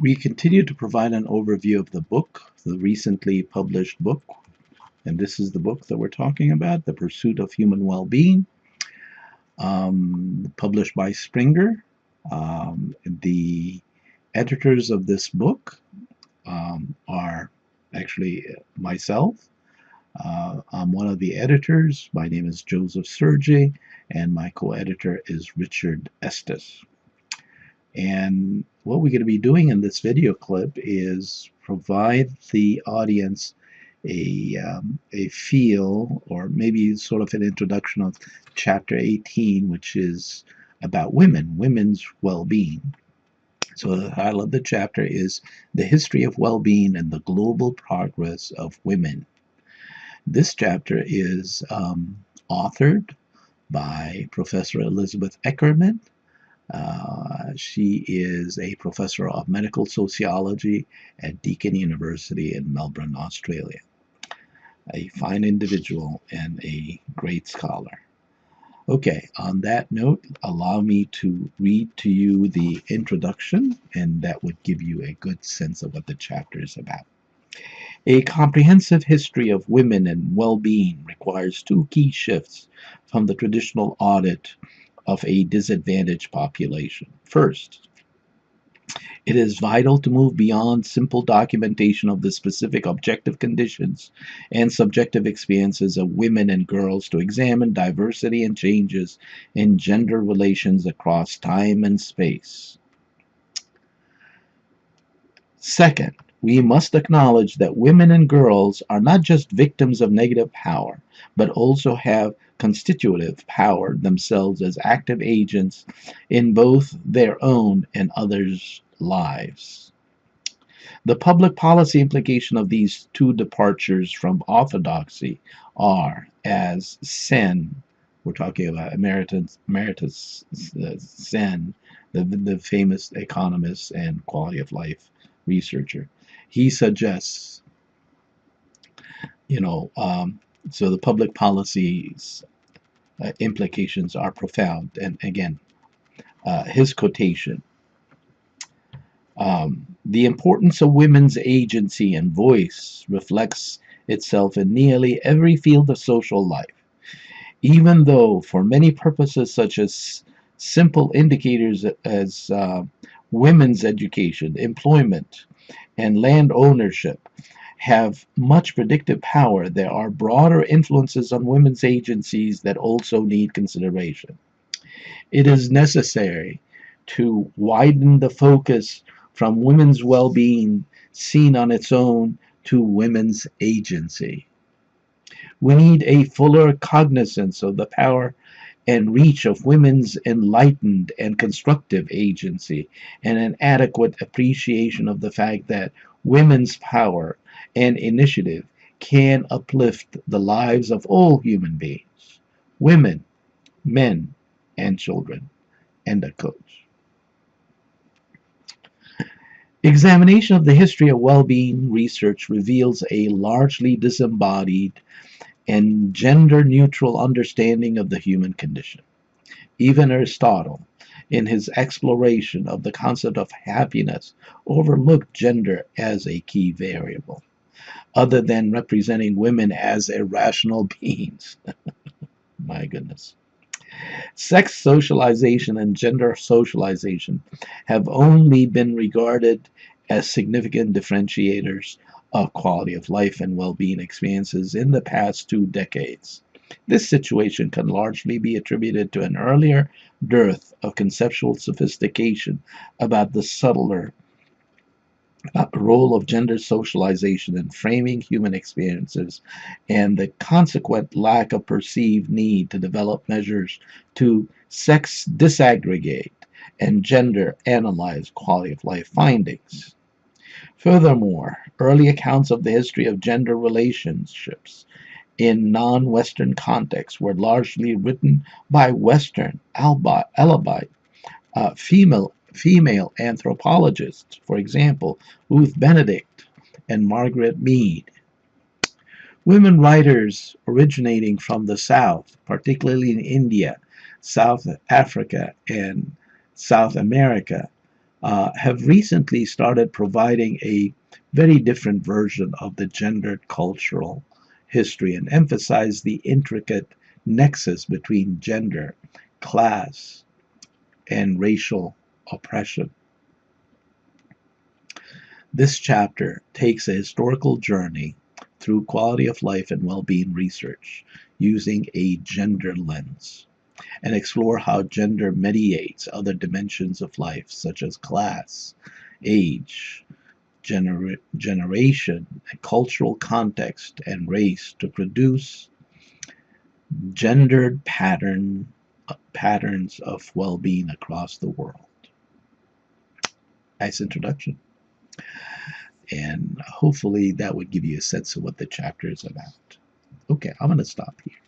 We continue to provide an overview of the book, the recently published book, and this is the book that we're talking about, The Pursuit of Human Well-Being, published by Springer. The editors of this book are actually myself. I'm one of the editors. My name is Joseph Sergi, and my co-editor is Richard Estes. And what we're going to be doing in this video clip is provide the audience a feel, or maybe sort of an introduction of chapter 18, which is about women's well-being. So the title of the chapter is The History of Well-Being and the Global Progress of Women. This chapter is authored by Professor Elizabeth Eckermann. She is a professor of medical sociology at Deakin University in Melbourne, Australia. A fine individual and a great scholar. Okay, on that note, allow me to read to you the introduction, and that would give you a good sense of what the chapter is about. A comprehensive history of women and well-being requires two key shifts from the traditional audit of a disadvantaged population. First, it is vital to move beyond simple documentation of the specific objective conditions and subjective experiences of women and girls to examine diversity and changes in gender relations across time and space. Second, we must acknowledge that women and girls are not just victims of negative power, but also have constitutive power themselves as active agents in both their own and others' lives. The public policy implication of these two departures from orthodoxy are, as Sen, we're talking about Emeritus Sen, the famous economist and quality of life researcher, he suggests, so the public policy's implications are profound. And again, his quotation, the importance of women's agency and voice reflects itself in nearly every field of social life, even though for many purposes such as simple indicators as women's education, employment, and land ownership have much predictive power, there are broader influences on women's agencies that also need consideration. It is necessary to widen the focus from women's well-being seen on its own to women's agency. We need a fuller cognizance of the power and reach of women's enlightened and constructive agency, and an adequate appreciation of the fact that women's power and initiative can uplift the lives of all human beings, women, men, and children. End of quote. Examination of the history of well-being research reveals a largely disembodied and gender-neutral understanding of the human condition. Even Aristotle, in his exploration of the concept of happiness, overlooked gender as a key variable, other than representing women as irrational beings. My goodness. Sex socialization and gender socialization have only been regarded as significant differentiators of quality of life and well-being experiences in the past 2 decades. This situation can largely be attributed to an earlier dearth of conceptual sophistication about the subtler role of gender socialization in framing human experiences, and the consequent lack of perceived need to develop measures to sex disaggregate and gender analyze quality of life findings. Furthermore, early accounts of the history of gender relationships in non-Western contexts were largely written by Western, albeit female anthropologists, for example, Ruth Benedict and Margaret Mead. Women writers originating from the South, particularly in India, South Africa, and South America, have recently started providing a very different version of the gendered cultural history and emphasize the intricate nexus between gender, class, and racial oppression. This chapter takes a historical journey through quality of life and well-being research using a gender lens and explore how gender mediates other dimensions of life such as class, age, generation, cultural context, and race to produce gendered patterns of well-being across the world. Nice introduction. And hopefully that would give you a sense of what the chapter is about. Okay, I'm going to stop here.